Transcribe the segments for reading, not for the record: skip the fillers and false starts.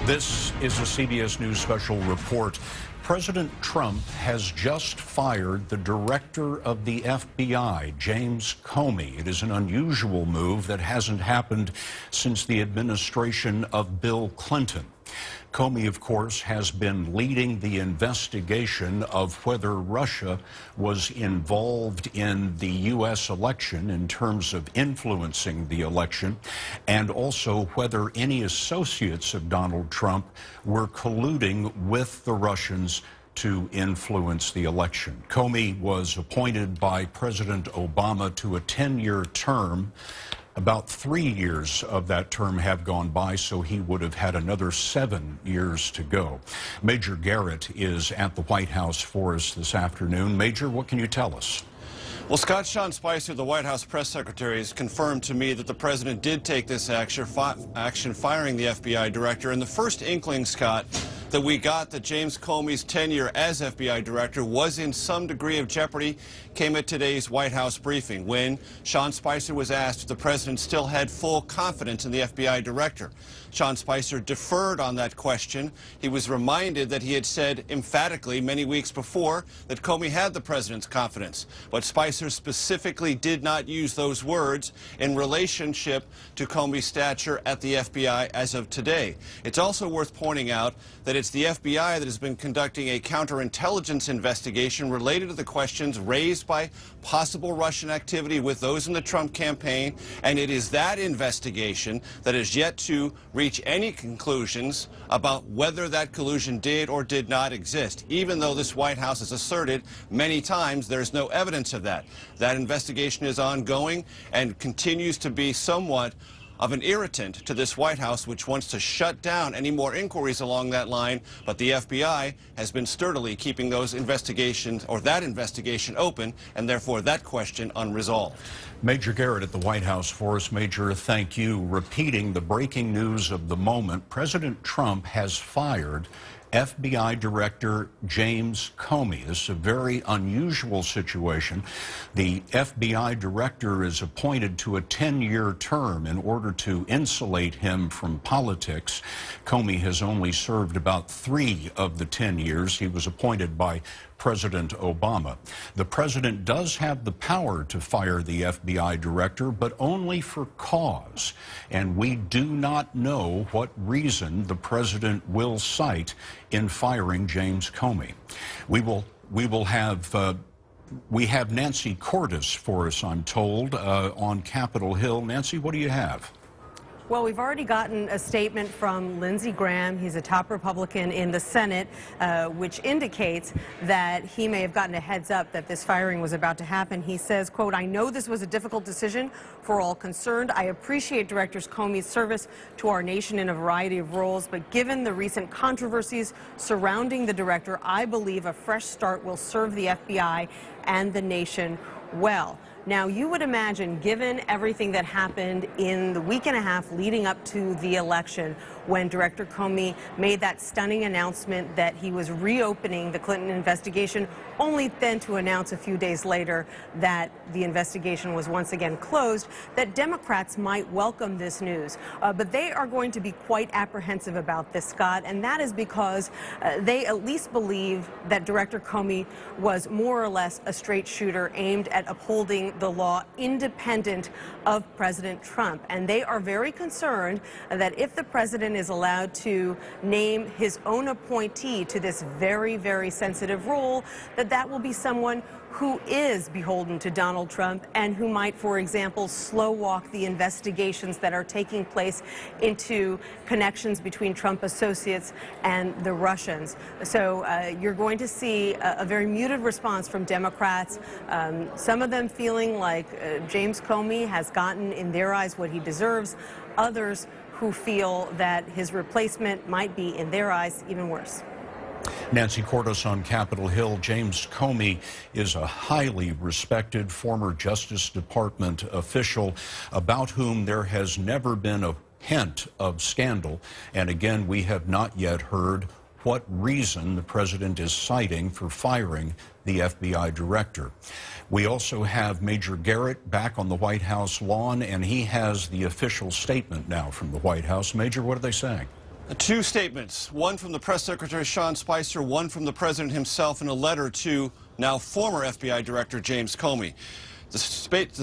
This is a CBS News special report. President Trump has just fired the director of the FBI, James Comey. It is an unusual move that hasn't happened since the administration of Bill Clinton. Comey, of course, has been leading the investigation of whether Russia was involved in the U.S. election in terms of influencing the election, and also whether any associates of Donald Trump were colluding with the Russians to influence the election. Comey was appointed by President Obama to a 10-year term. About 3 years of that term have gone by, so he would have had another 7 years to go. Major Garrett is at the White House for us this afternoon. Major, what can you tell us? Well, Scott, Sean Spicer, the White House press secretary, has confirmed to me that the president did take this action firing the FBI director. And the first inkling, Scott, that we got that James Comey's tenure as FBI director was in some degree of jeopardy came at today's White House briefing when Sean Spicer was asked if the president still had full confidence in the FBI director. Sean Spicer deferred on that question. He was reminded that he had said emphatically many weeks before that Comey had the president's confidence. But Spicer specifically did not use those words in relationship to Comey's stature at the FBI as of today. It's also worth pointing out that it's the FBI that has been conducting a counterintelligence investigation related to the questions raised by possible Russian activity with those in the Trump campaign, and it is that investigation that has yet to reach any conclusions about whether that collusion did or did not exist, even though this White House has asserted many times there's no evidence of that. That investigation is ongoing and continues to be somewhat of an irritant to this White House, which wants to shut down any more inquiries along that line. But the FBI has been sturdily keeping those investigations, or that investigation, open, and therefore that question unresolved. Major Garrett at the White House for us. Major, thank you. Repeating the breaking news of the moment, President Trump has fired FBI Director James Comey. This is a very unusual situation. The FBI Director is appointed to a 10-year term in order to insulate him from politics. Comey has only served about 3 of the 10 years. He was appointed by President Obama. The president does have the power to fire the FBI director, but only for cause. And we do not know what reason the president will cite in firing James Comey. We have Nancy Cordes for us, I'm told, on Capitol Hill. Nancy, what do you have? Well, we've already gotten a statement from Lindsey Graham. He's a top Republican in the Senate, which indicates that he may have gotten a heads up that this firing was about to happen. He says, quote, "I know this was a difficult decision for all concerned. I appreciate Director Comey's service to our nation in a variety of roles, but given the recent controversies surrounding the director, I believe a fresh start will serve the FBI and the nation well." Now, you would imagine, given everything that happened in the week and a half leading up to the election, when Director Comey made that stunning announcement that he was reopening the Clinton investigation, only then to announce a few days later that the investigation was once again closed, that Democrats might welcome this news. But they are going to be quite apprehensive about this, Scott, and that is because they at least believe that Director Comey was more or less a straight shooter aimed at upholding the law independent of President Trump. And they are very concerned that if the president is allowed to name his own appointee to this very, very sensitive role, that will be someone who is beholden to Donald Trump and who might, for example, slow walk the investigations that are taking place into connections between Trump associates and the Russians. So you're going to see a very muted response from Democrats, some of them feeling like James Comey has gotten, in their eyes, what he deserves, others who feel that his replacement might be, in their eyes, even worse. Nancy Cordes on Capitol Hill. James Comey is a highly respected former Justice Department official about whom there has never been a hint of scandal. And again, we have not yet heard what reason the president is citing for firing the FBI director. We also have Major Garrett back on the White House lawn, and he has the official statement now from the White House. Major, what are they saying? Two statements, one from the press secretary Sean Spicer, one from the president himself in a letter to now former FBI Director James Comey. The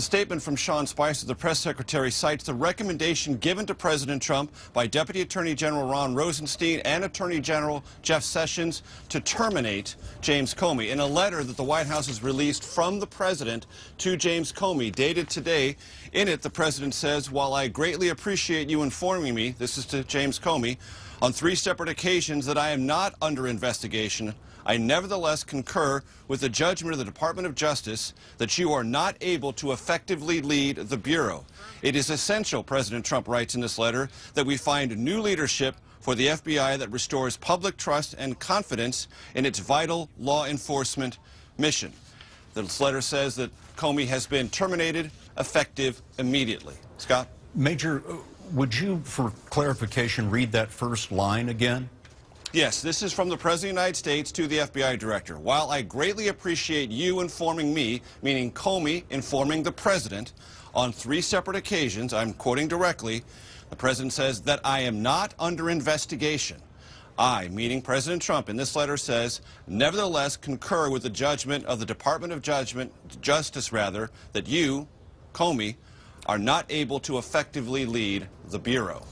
statement from Sean Spicer, the press secretary, cites the recommendation given to President Trump by Deputy Attorney General Ron Rosenstein and Attorney General Jeff Sessions to terminate James Comey. In a letter that the White House has released from the president to James Comey, dated today, in it the president says, "While I greatly appreciate you informing me," this is to James Comey, "on 3 separate occasions that I am not under investigation, I nevertheless concur with the judgment of the Department of Justice that you are not able to effectively lead the Bureau. It is essential," President Trump writes in this letter, "that we find new leadership for the FBI that restores public trust and confidence in its vital law enforcement mission." This letter says that Comey has been terminated effective immediately. Scott? Major, would you, for clarification, read that first line again? Yes, this is from the President of the United States to the FBI Director. "While I greatly appreciate you informing me," meaning Comey informing the President, "on 3 separate occasions," I'm quoting directly, the President says, "that I am not under investigation. I," meaning President Trump in this letter says, "nevertheless concur with the judgment of the Department of Justice, that you, Comey, are not able to effectively lead the Bureau."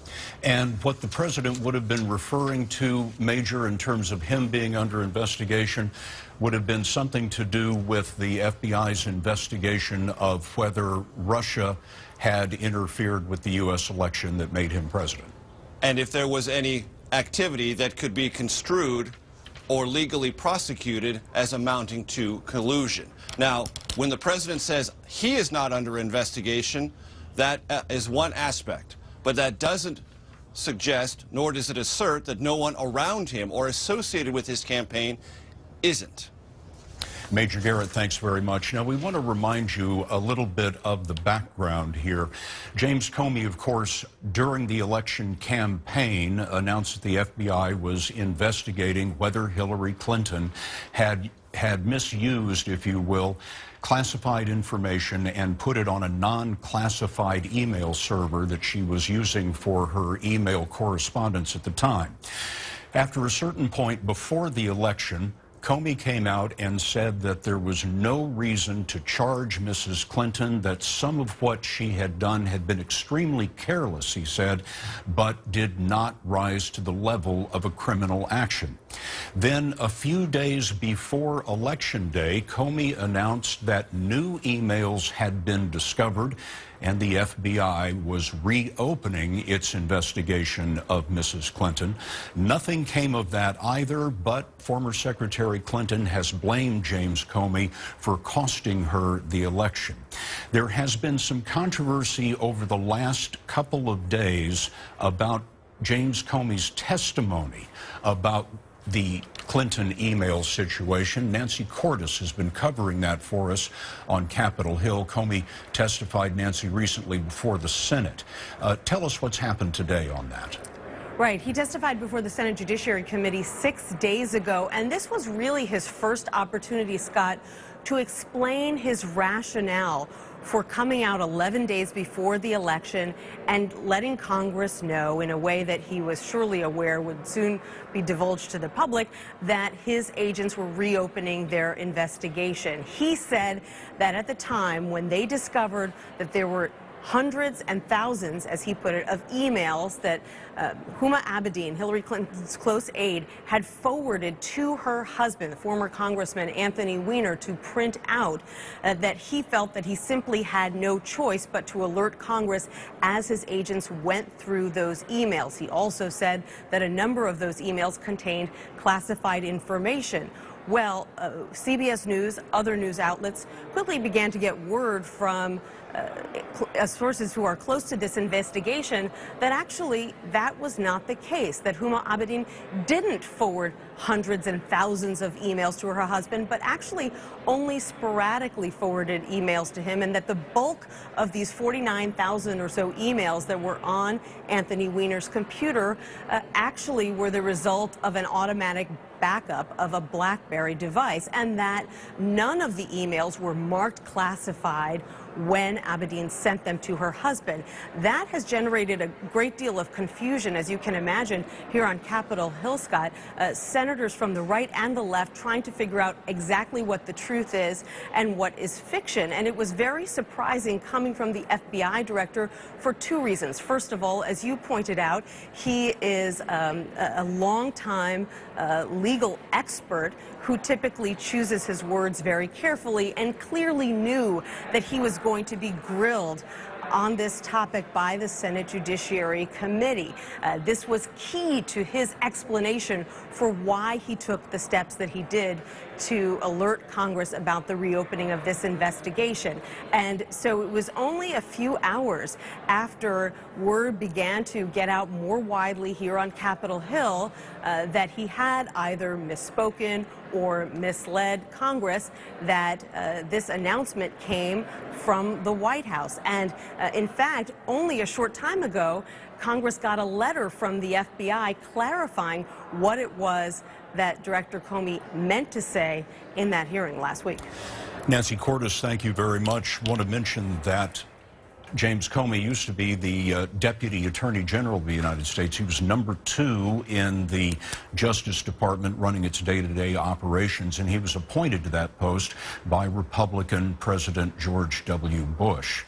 And what the president would have been referring to, Major, in terms of him being under investigation, would have been something to do with the FBI's investigation of whether Russia had interfered with the U.S. election that made him president. And if there was any activity that could be construed or legally prosecuted as amounting to collusion. Now, when the president says he is not under investigation, that is one aspect. But that doesn't suggest, nor does it assert, that no one around him or associated with his campaign isn't. Major Garrett, thanks very much. Now, we want to remind you a little bit of the background here. James Comey, of course, during the election campaign, announced that the FBI was investigating whether Hillary Clinton had misused, if you will, classified information and put it on a non-classified email server that she was using for her email correspondence at the time. After a certain point before the election, Comey came out and said that there was no reason to charge Mrs. Clinton, that some of what she had done had been extremely careless, he said, but did not rise to the level of a criminal action. Then, a few days before Election Day, Comey announced that new emails had been discovered and the FBI was reopening its investigation of Mrs. Clinton. Nothing came of that either, but former Secretary Clinton has blamed James Comey for costing her the election. There has been some controversy over the last couple of days about James Comey's testimony about the Clinton email situation. Nancy Cordes has been covering that for us on Capitol Hill. Comey testified, Nancy, recently before the Senate. Tell us what's happened today on that. Right. He testified before the Senate Judiciary Committee 6 days ago, and this was really his first opportunity, Scott, to explain his rationale for coming out 11 days before the election and letting Congress know, in a way that he was surely aware would soon be divulged to the public, that his agents were reopening their investigation. He said that at the time when they discovered that there were hundreds and thousands, as he put it, of emails that Huma Abedin, Hillary Clinton's close aide, had forwarded to her husband, the former Congressman Anthony Weiner, to print out, that he felt that he simply had no choice but to alert Congress as his agents went through those emails. He also said that a number of those emails contained classified information. Well, CBS News, other news outlets quickly began to get word from sources who are close to this investigation that actually that was not the case, that Huma Abedin didn't forward hundreds and thousands of emails to her husband, but actually only sporadically forwarded emails to him, and that the bulk of these 49,000 or so emails that were on Anthony Weiner's computer actually were the result of an automatic backup of a BlackBerry device, and that none of the emails were marked classified when Abedin sent them to her husband. That has generated a great deal of confusion, as you can imagine, here on Capitol Hill, Scott. Senators from the right and the left trying to figure out exactly what the truth is and what is fiction. And it was very surprising coming from the FBI director for two reasons. First of all, as you pointed out, he is a long-time legal expert who typically chooses his words very carefully and clearly knew that he was going to be grilled on this topic by the Senate Judiciary Committee. This was key to his explanation for why he took the steps that he did to alert Congress about the reopening of this investigation. And so it was only a few hours after word began to get out more widely here on Capitol Hill that he had either misspoken or misled Congress that this announcement came from the White House. And in fact, only a short time ago, Congress got a letter from the FBI clarifying what it was that Director Comey meant to say in that hearing last week. Nancy Cordes, thank you very much. Want to mention that James Comey used to be the Deputy Attorney General of the United States. He was number 2 in the Justice Department running its day-to-day operations, and he was appointed to that post by Republican President George W. Bush.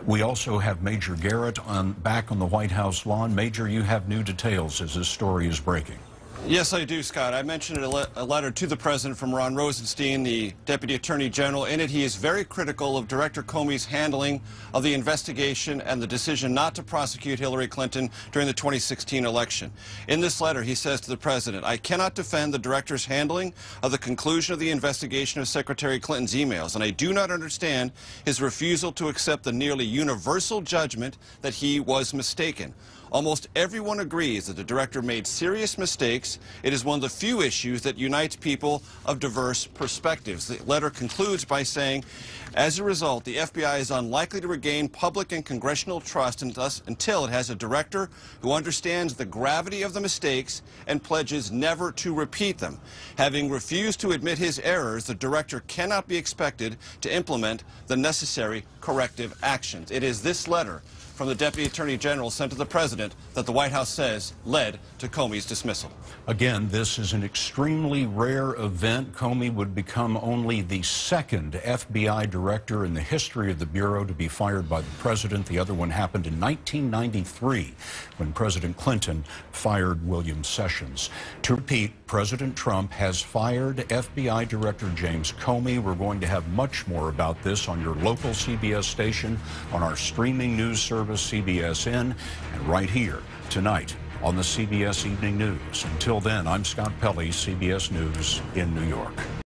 We also have Major Garrett back on the White House lawn. Major, you have new details as this story is breaking. Yes, I do, Scott. I mentioned a letter to the president from Ron Rosenstein, the Deputy Attorney General. In it, he is very critical of Director Comey's handling of the investigation and the decision not to prosecute Hillary Clinton during the 2016 election. In this letter, he says to the president, "I cannot defend the director's handling of the conclusion of the investigation of Secretary Clinton's emails, and I do not understand his refusal to accept the nearly universal judgment that he was mistaken. Almost everyone agrees that the director made serious mistakes. It is one of the few issues that unites people of diverse perspectives." The letter concludes by saying, "As a result, the FBI is unlikely to regain public and congressional trust until it has a director who understands the gravity of the mistakes and pledges never to repeat them. Having refused to admit his errors, the director cannot be expected to implement the necessary corrective actions." It is this letter from the Deputy Attorney General sent to the president that the White House says led to Comey's dismissal. Again, this is an extremely rare event. Comey would become only the second FBI director in the history of the Bureau to be fired by the president. The other one happened in 1993 when President Clinton fired William Sessions. To repeat, President Trump has fired FBI Director James Comey. We're going to have much more about this on your local CBS station, on our streaming news service, CBSN, and right here tonight on the CBS Evening News. Until then, I'm Scott Pelley, CBS News in New York.